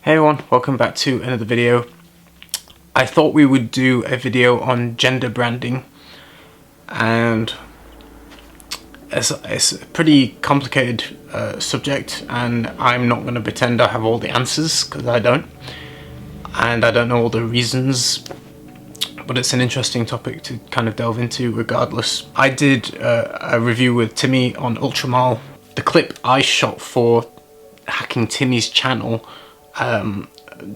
Hey everyone, welcome back to another video. I thought we would do a video on gender branding, and it's a pretty complicated subject, and I'm not going to pretend I have all the answers, because I don't, and I don't know all the reasons, but it's an interesting topic to kind of delve into regardless. I did a review with Timmy on Ultramile. The clip I shot for hacking Timmy's channel,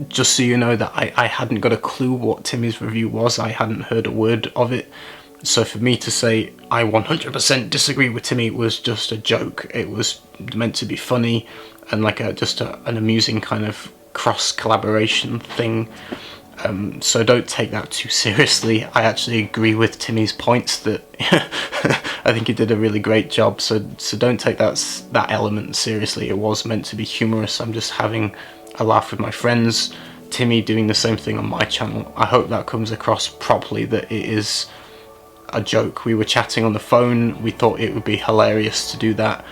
just so you know that I hadn't got a clue what Timmy's review was. I hadn't heard a word of it, so for me to say I 100% disagree with Timmy was just a joke. It was meant to be funny and like an amusing kind of cross collaboration thing, so don't take that too seriously. I actually agree with Timmy's points that I think he did a really great job, so don't take that element seriously. It was meant to be humorous. I'm just having a laugh with my friends. Timmy doing the same thing on my channel. I hope that comes across properly, that it is a joke. We were chatting on the phone, we thought it would be hilarious to do that,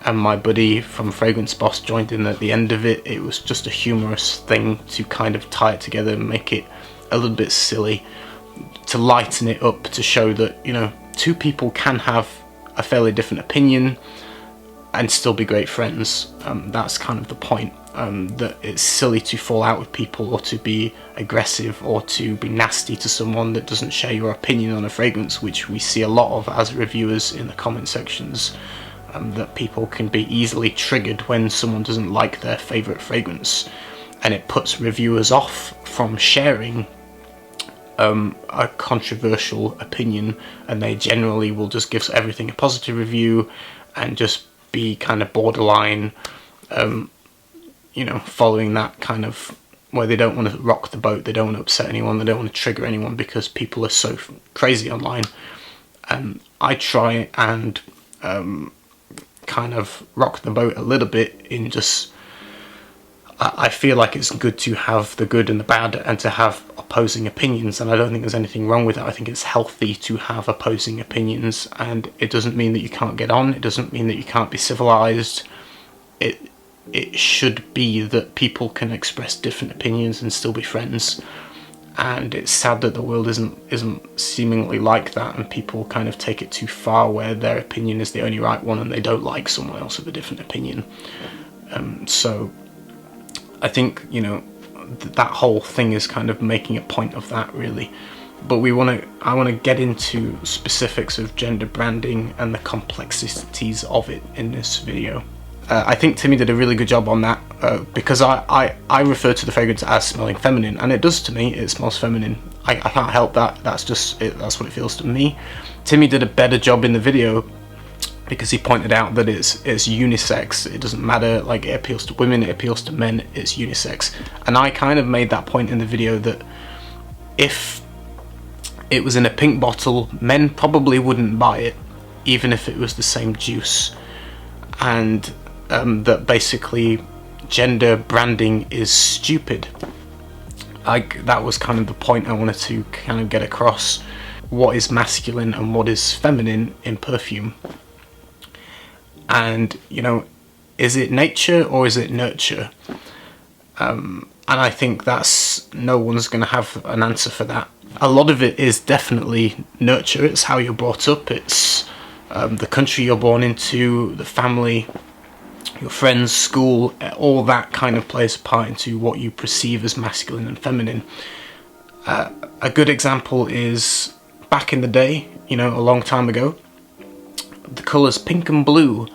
and my buddy from Fragrance Boss joined in at the end of it. It was just a humorous thing to kind of tie it together and make it a little bit silly, to lighten it up, to show that, you know, two people can have a fairly different opinion and still be great friends. That's kind of the point. That it's silly to fall out with people, or to be aggressive, or to be nasty to someone that doesn't share your opinion on a fragrance, which we see a lot of as reviewers in the comment sections. That people can be easily triggered when someone doesn't like their favourite fragrance, and it puts reviewers off from sharing a controversial opinion, and they generally will just give everything a positive review and just be kind of borderline, you know, following that kind of, where they don't want to rock the boat, they don't want to upset anyone, they don't want to trigger anyone, because people are so crazy online. I try and kind of rock the boat a little bit in just, I feel like it's good to have the good and the bad and to have opposing opinions, and I don't think there's anything wrong with that. I think it's healthy to have opposing opinions, and it doesn't mean that you can't get on, it doesn't mean that you can't be civilized. It should be that people can express different opinions and still be friends, and it's sad that the world isn't seemingly like that, and people kind of take it too far where their opinion is the only right one and they don't like someone else with a different opinion. So I think, you know, that whole thing is kind of making a point of that, really. But I want to get into specifics of gender branding and the complexities of it in this video. I think Timmy did a really good job on that, because I refer to the fragrance as smelling feminine, and it does to me. It smells feminine. I can't help that. That's just it. That's what it feels to me. Timmy did a better job in the video, because he pointed out that it's unisex. It doesn't matter, like, it appeals to women, it appeals to men, it's unisex. And I kind of made that point in the video, that if it was in a pink bottle, men probably wouldn't buy it, even if it was the same juice. And that basically gender branding is stupid. That was kind of the point I wanted to kind of get across. What is masculine and what is feminine in perfume? And, you know, is it nature or is it nurture? And I think no one's going to have an answer for that. A lot of it is definitely nurture. It's how you're brought up, it's the country you're born into, the family, your friends, school, all that kind of plays a part into what you perceive as masculine and feminine. A good example is, back in the day, you know, a long time ago, the colours pink and blue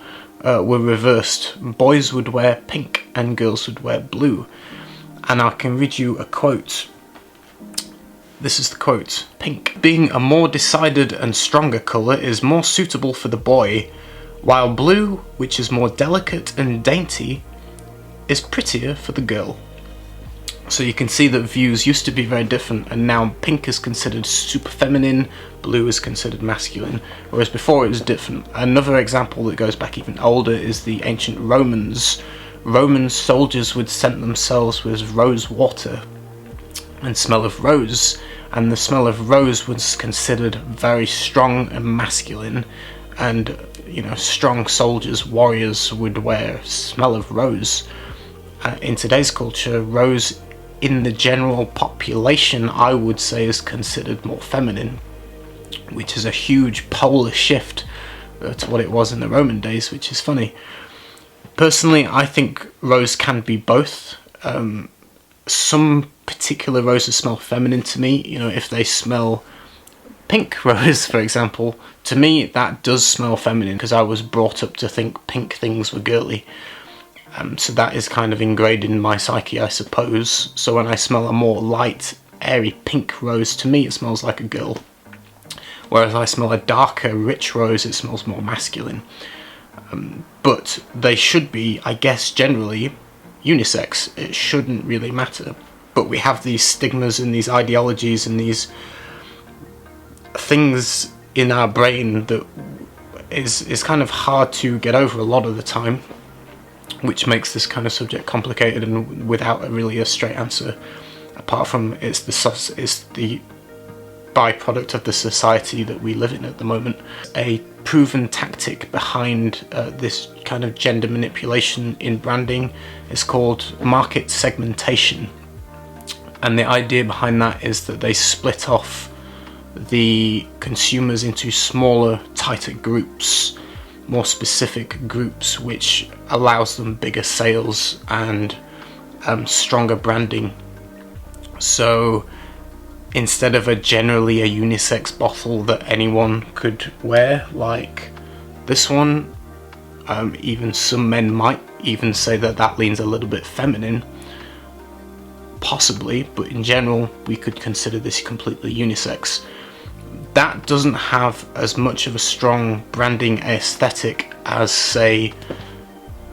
were reversed. Boys would wear pink and girls would wear blue. And I can read you a quote. This is the quote. "Pink, being a more decided and stronger colour, is more suitable for the boy, while blue, which is more delicate and dainty, is prettier for the girl." So you can see that views used to be very different, and now pink is considered super feminine, blue is considered masculine, whereas before it was different. Another example that goes back even older is the ancient Romans. Roman soldiers would scent themselves with rose water and smell of rose, and the smell of rose was considered very strong and masculine, and, you know, strong soldiers, warriors would wear smell of rose. in today's culture, rose in the general population, I would say, is considered more feminine, which is a huge polar shift to what it was in the Roman days, which is funny. Personally, I think rose can be both. Some particular roses smell feminine to me. You know, if they smell pink rose, for example, to me that does smell feminine, because I was brought up to think pink things were girly. So that is kind of ingrained in my psyche, I suppose. So when I smell a more light, airy pink rose, to me it smells like a girl. Whereas I smell a darker, rich rose, it smells more masculine. But they should be, I guess, generally unisex. It shouldn't really matter. But we have these stigmas and these ideologies and these things in our brain that is kind of hard to get over a lot of the time, which makes this kind of subject complicated and without really a straight answer, apart from it's the byproduct of the society that we live in at the moment. A proven tactic behind this kind of gender manipulation in branding is called market segmentation, and the idea behind that is that they split off the consumers into smaller, tighter groups, more specific groups, which allows them bigger sales and stronger branding. So instead of generally a unisex bottle that anyone could wear, like this one, even some men might even say that that leans a little bit feminine, possibly, but in general we could consider this completely unisex. That doesn't have as much of a strong branding aesthetic as, say,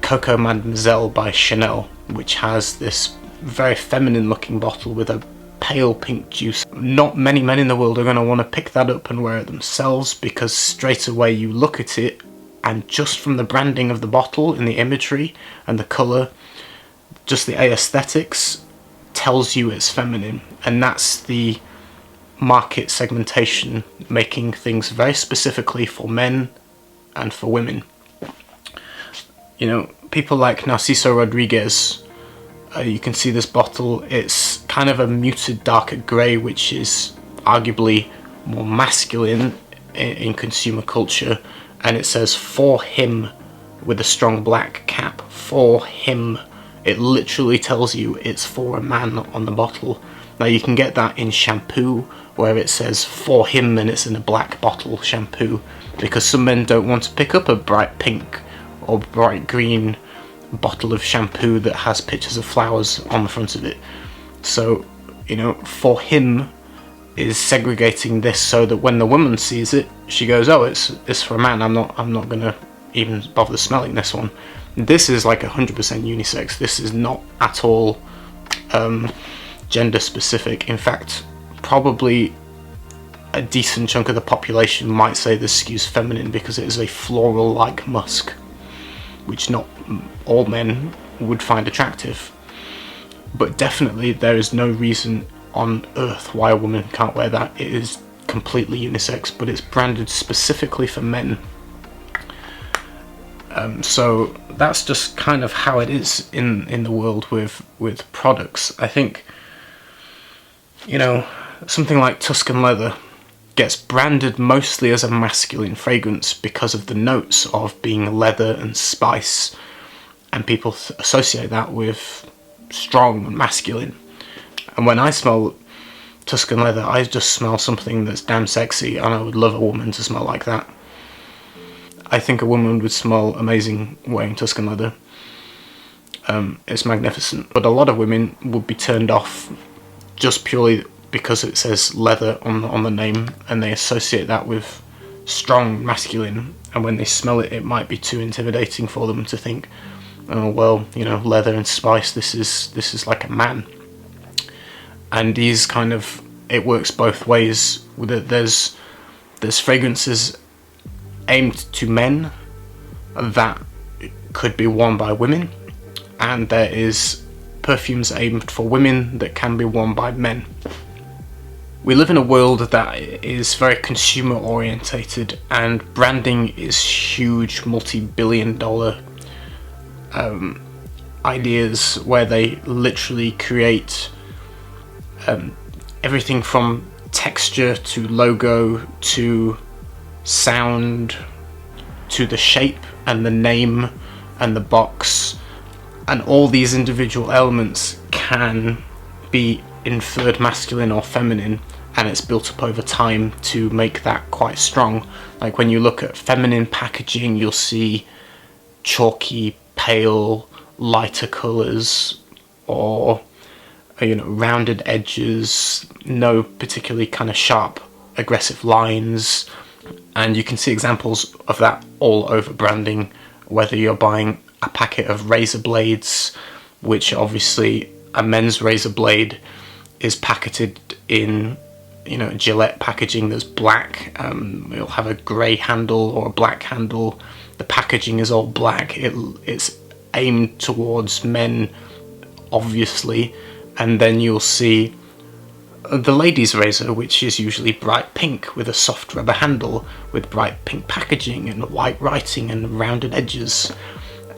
Coco Mademoiselle by Chanel, which has this very feminine looking bottle with a pale pink juice. Not many men in the world are going to want to pick that up and wear it themselves, because straight away you look at it and just from the branding of the bottle and the imagery and the colour, just the aesthetics tells you it's feminine. And that's the market segmentation, making things very specifically for men and for women. You know, people like Narciso Rodriguez, you can see this bottle, it's kind of a muted darker grey, which is arguably more masculine in consumer culture, and it says "for him" with a strong black cap. For him. It literally tells you it's for a man on the bottle. Now you can get that in shampoo, where it says "for him" and it's in a black bottle shampoo, because some men don't want to pick up a bright pink or bright green bottle of shampoo that has pictures of flowers on the front of it. So, you know, "for him" is segregating this so that when the woman sees it, she goes, "Oh, it's for a man. I'm not gonna even bother smelling this one." This is like 100% unisex. This is not at all gender specific. In fact, probably a decent chunk of the population might say this skews feminine because it is a floral like musk, which not all men would find attractive. But definitely there is no reason on earth why a woman can't wear that. It is completely unisex, but it's branded specifically for men. So that's just kind of how it is in the world with products. I think, you know, something like Tuscan Leather gets branded mostly as a masculine fragrance because of the notes of being leather and spice, and people associate that with strong and masculine. And when I smell Tuscan Leather, I just smell something that's damn sexy, and I would love a woman to smell like that. I think a woman would smell amazing wearing Tuscan Leather. It's magnificent. But a lot of women would be turned off just purely because it says leather on the name, and they associate that with strong masculine, and when they smell it, it might be too intimidating for them to think, oh well, you know, leather and spice, this is like a man. And these kind of, it works both ways. There's fragrances aimed to men that could be worn by women, and there is perfumes aimed for women that can be worn by men. We live in a world that is very consumer orientated, and branding is huge, multi-billion-dollar ideas where they literally create everything from texture to logo to sound to the shape and the name and the box, and all these individual elements can be inferred masculine or feminine, and it's built up over time to make that quite strong. Like when you look at feminine packaging, you'll see chalky, pale, lighter colours, or rounded edges, no particularly kind of sharp, aggressive lines. And you can see examples of that all over branding, whether you're buying a packet of razor blades, which obviously a men's razor blade is packeted in Gillette packaging that's black. It'll have a grey handle or a black handle. The packaging is all black. It's aimed towards men, obviously. And then you'll see the ladies' razor, which is usually bright pink with a soft rubber handle with bright pink packaging and white writing and rounded edges,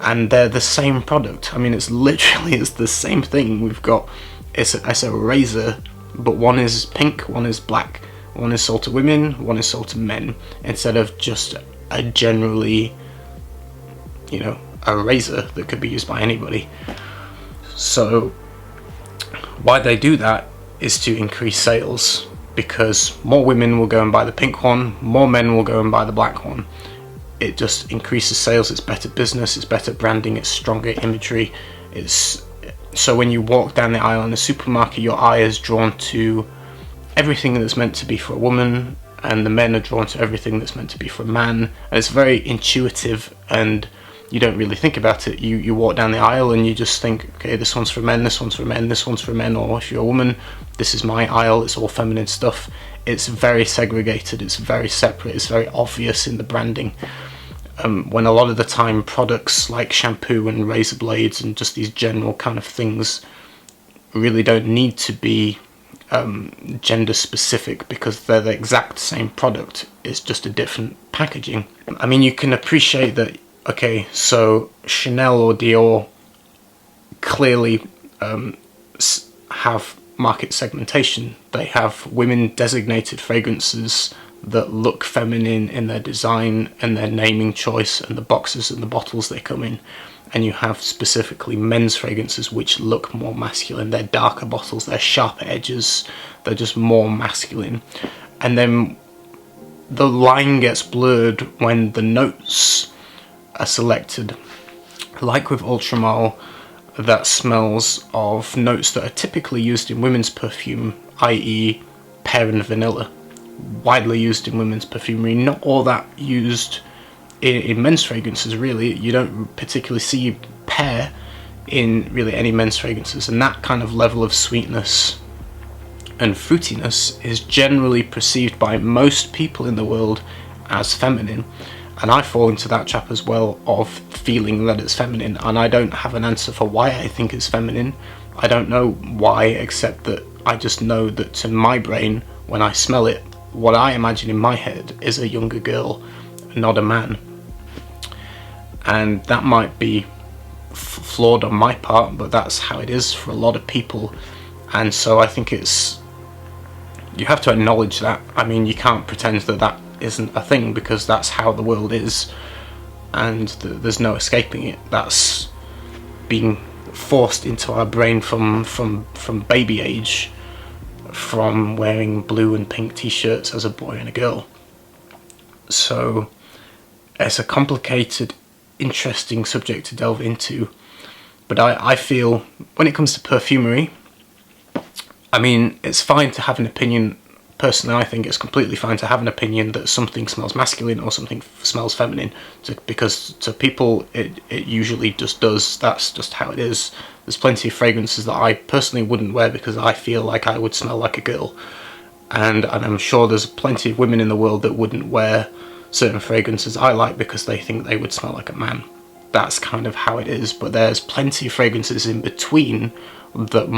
and they're the same product. I mean, it's the same thing. We've got it's a razor, but one is pink, one is black, one is sold to women, one is sold to men, instead of just a generally a razor that could be used by anybody. So why they do that is to increase sales, because more women will go and buy the pink one, more men will go and buy the black one. It just increases sales. It's better business, it's better branding, it's stronger imagery. So when you walk down the aisle in a supermarket, your eye is drawn to everything that's meant to be for a woman, and the men are drawn to everything that's meant to be for a man. And it's very intuitive, and you don't really think about it. You walk down the aisle and you just think, okay, this one's for men, this one's for men, this one's for men, or if you're a woman, this is my aisle, it's all feminine stuff. It's very segregated, it's very separate, it's very obvious in the branding. When a lot of the time products like shampoo and razor blades and just these general kind of things really don't need to be gender specific, because they're the exact same product, it's just a different packaging. I mean, you can appreciate that. Okay, so Chanel or Dior clearly have market segmentation. They have women designated fragrances that look feminine in their design and their naming choice and the boxes and the bottles they come in. And you have specifically men's fragrances which look more masculine. They're darker bottles, they're sharper edges, they're just more masculine. And then the line gets blurred when the notes are selected, like with Ultramar, that smells of notes that are typically used in women's perfume, i.e. pear and vanilla, widely used in women's perfumery, not all that used in men's fragrances really. You don't particularly see pear in really any men's fragrances, and that kind of level of sweetness and fruitiness is generally perceived by most people in the world as feminine. And I fall into that trap as well, of feeling that it's feminine, and I don't have an answer for why I think it's feminine. I don't know why, except that I just know that to my brain, when I smell it, what I imagine in my head is a younger girl, not a man. And that might be flawed on my part, but that's how it is for a lot of people. And so I think you have to acknowledge that. I mean, you can't pretend that that isn't a thing, because that's how the world is, and there's no escaping it. That's being forced into our brain from baby age, from wearing blue and pink t-shirts as a boy and a girl. So it's a complicated, interesting subject to delve into, but I feel when it comes to perfumery, I mean, it's fine to have an opinion. Personally, I think it's completely fine to have an opinion that something smells masculine or something smells feminine, because to people it usually just does. That's just how it is. There's plenty of fragrances that I personally wouldn't wear because I feel like I would smell like a girl, and I'm sure there's plenty of women in the world that wouldn't wear certain fragrances I like because they think they would smell like a man. That's kind of how it is, but there's plenty of fragrances in between that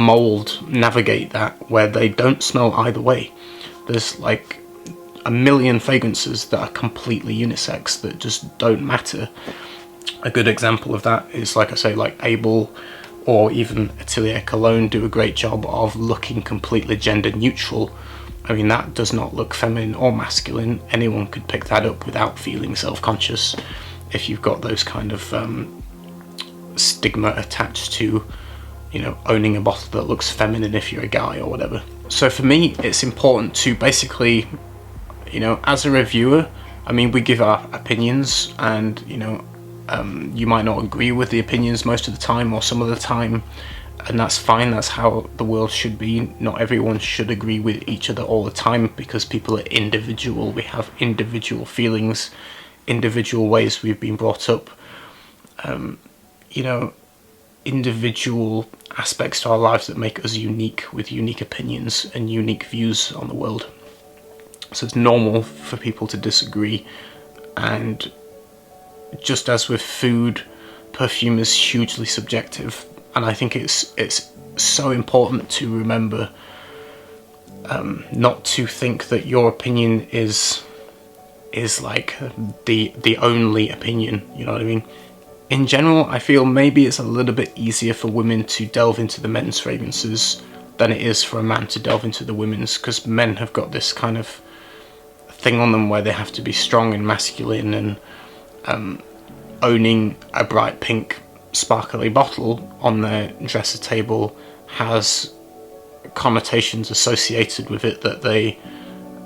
navigate that, where they don't smell either way. There's like a million fragrances that are completely unisex that just don't matter. A good example of that is, like I say, like Abel or even Atelier Cologne do a great job of looking completely gender neutral. I mean, that does not look feminine or masculine. Anyone could pick that up without feeling self-conscious if you've got those kind of stigma attached to, you know, owning a bottle that looks feminine if you're a guy or whatever. So for me, it's important to basically, you know, as a reviewer, I mean, we give our opinions, and, you know, you might not agree with the opinions most of the time or some of the time, and that's fine. That's how the world should be. Not everyone should agree with each other all the time, because people are individual. We have individual feelings, individual ways we've been brought up, you know, individual aspects to our lives that make us unique, with unique opinions and unique views on the world. So it's normal for people to disagree, and just as with food, perfume is hugely subjective, and I think it's so important to remember not to think that your opinion is like the only opinion, you know what I mean? In general, I feel maybe it's a little bit easier for women to delve into the men's fragrances than it is for a man to delve into the women's, because men have got this kind of thing on them where they have to be strong and masculine, and owning a bright pink sparkly bottle on their dresser table has connotations associated with it that they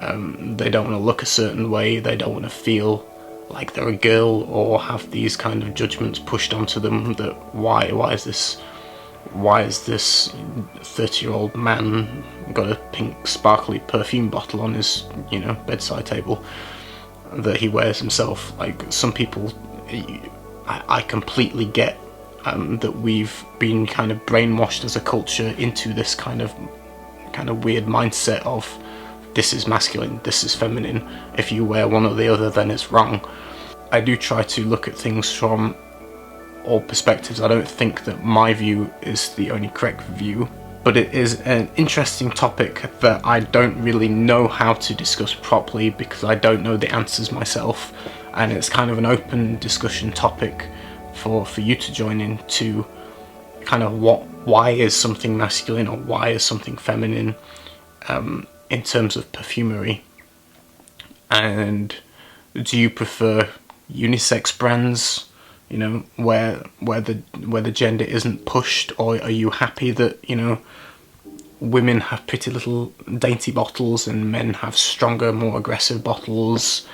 don't want to look a certain way, they don't want to feel like they're a girl, or have these kind of judgments pushed onto them that why is this 30-year-old man got a pink sparkly perfume bottle on his, you know, bedside table that he wears himself. Like, some people, I completely get that we've been kind of brainwashed as a culture into this kind of weird mindset of this is masculine, this is feminine. If you wear one or the other, then it's wrong. I do try to look at things from all perspectives. I don't think that my view is the only correct view, but it is an interesting topic that I don't really know how to discuss properly, because I don't know the answers myself, and it's kind of an open discussion topic for you to join in, to kind of why is something masculine or why is something feminine in terms of perfumery. And do you prefer unisex brands, you know, where the gender isn't pushed, or are you happy that, you know, women have pretty little dainty bottles and men have stronger, more aggressive bottles?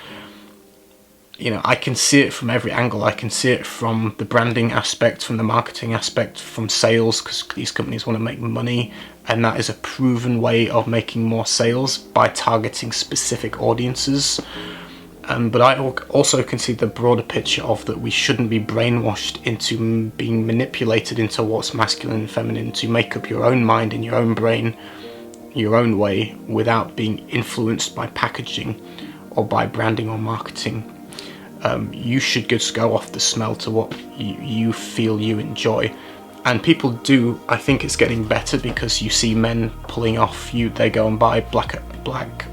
You know, I can see it from every angle. I can see it from the branding aspect, from the marketing aspect, from sales, because these companies want to make money, and that is a proven way of making more sales by targeting specific audiences. But I also can see the broader picture of that we shouldn't be brainwashed into being manipulated into what's masculine and feminine, to make up your own mind in your own brain, your own way, without being influenced by packaging or by branding or marketing. You should just go off the smell to what you feel you enjoy. And people do, I think it's getting better, because you see men pulling off, they go and buy Black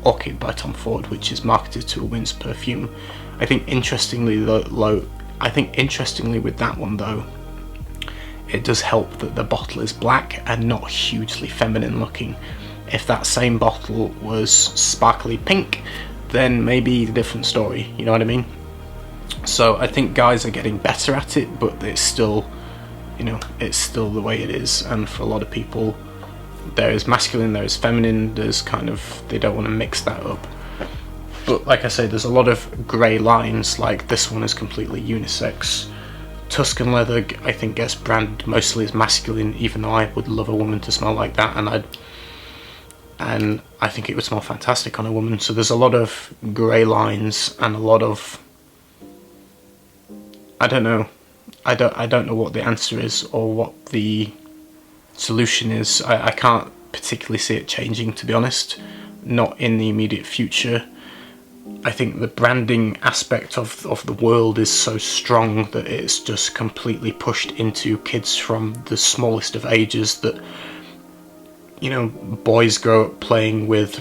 Orchid by Tom Ford, which is marketed to a women's perfume. I think interestingly with that one though, it does help that the bottle is black and not hugely feminine looking. If that same bottle was sparkly pink, then maybe a different story, you know what I mean? So I think guys are getting better at it, but it's still, you know, it's still the way it is. And for a lot of people, there is masculine, there is feminine, there's kind of, they don't want to mix that up. But like I say, there's a lot of grey lines, like this one is completely unisex. Tuscan leather, I think, gets branded mostly as masculine, even though I would love a woman to smell like that, and I think it would smell fantastic on a woman. So there's a lot of grey lines and a lot of, I don't know what the answer is or what the solution is. I can't particularly see it changing, to be honest, not in the immediate future. I think the branding aspect of the world is so strong that it's just completely pushed into kids from the smallest of ages, that, you know, boys grow up playing with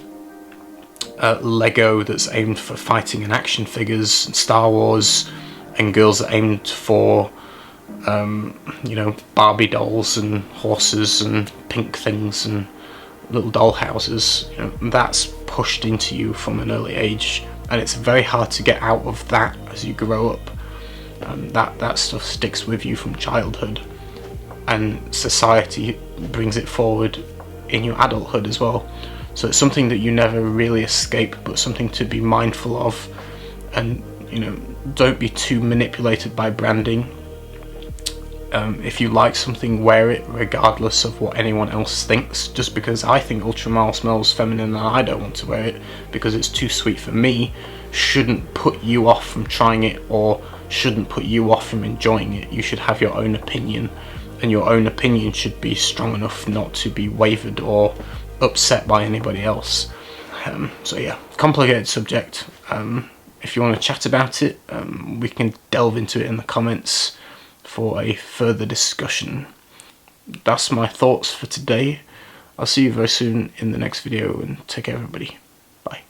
Lego that's aimed for fighting and action figures, Star Wars, and girls are aimed for, you know, Barbie dolls and horses and pink things and little doll houses. You know, that's pushed into you from an early age, and it's very hard to get out of that as you grow up. That stuff sticks with you from childhood, and society brings it forward in your adulthood as well. So it's something that you never really escape, but something to be mindful of. And, you know, don't be too manipulated by branding. If you like something, wear it regardless of what anyone else thinks. Just because I think Ultramile smells feminine and I don't want to wear it because it's too sweet for me, shouldn't put you off from trying it, or shouldn't put you off from enjoying it. You should have your own opinion, and your own opinion should be strong enough not to be wavered or upset by anybody else. So yeah, complicated subject. If you want to chat about it, we can delve into it in the comments for a further discussion. That's my thoughts for today. I'll see you very soon in the next video, and take care everybody. Bye.